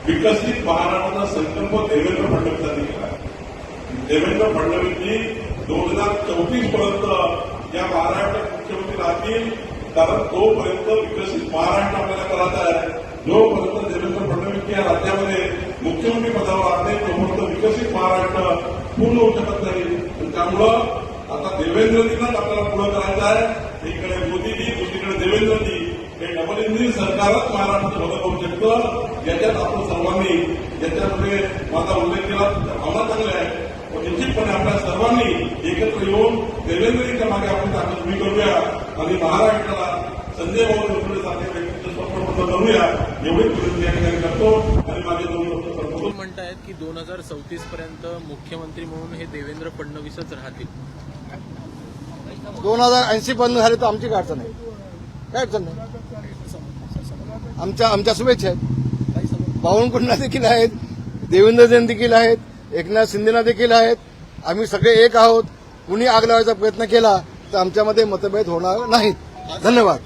विकसित महाराष्ट्राचा संकल्प देवेंद्र फडणवीसांनी केला. देवेंद्र फडणवीसजी 2034 पर्यंत या महाराष्ट्रात मुख्यमंत्री राहतील, कारण तोपर्यंत विकसित महाराष्ट्र आपल्याला करायचा आहे. जोपर्यंत देवेंद्र फडणवीस या राज्यामध्ये मुख्यमंत्री पदावर राहते तोपर्यंत विकसित महाराष्ट्र पूर्ण होऊ शकत नाही. त्यामुळं आता देवेंद्रजींनाच आपल्याला पुढे करायचं आहे. एकीकडे मोदीजी, दुसरीकडे देवेंद्रजी, हे डबल इंजिन सरकारच महाराष्ट्राचं भलं करू शकतं. याच्यात आपण सर्वांनी, याच्यामध्ये माझा उल्लेख केला भावना चांगल्या आहे, पण निश्चितपणे आपल्या सर्वांनी एकत्र येऊन देवेंद्रजींच्या मागे आपण ताकद उभी करूया आणि महाराष्ट्राला संजय भाऊ देशमुख सारख्या व्यक्तीचं स्वप्न करूया, एवढीच विनंती या ठिकाणी करतो. आणि माझे 2 वर्ष संपवतो. म्हणतायत की 2034 पर्यंत मुख्यमंत्री म्हणून हे देवेंद्र फडणवीसच राहतील. 2080 पर्यंत झाले तर आमची काय अडचण नाही, काय अडचण नाही. आमच्या शुभेच्छा आहेत. बावनकुळेंना देखील आहेत, देवेंद्रजींना देखील आहेत, एकनाथ शिंदेना देखील आहेत. आम्ही सगळे एक आहोत. कुणी आग लावायचा प्रयत्न केला तर आमच्यामध्ये मतभेद होणार नाहीत. धन्यवाद.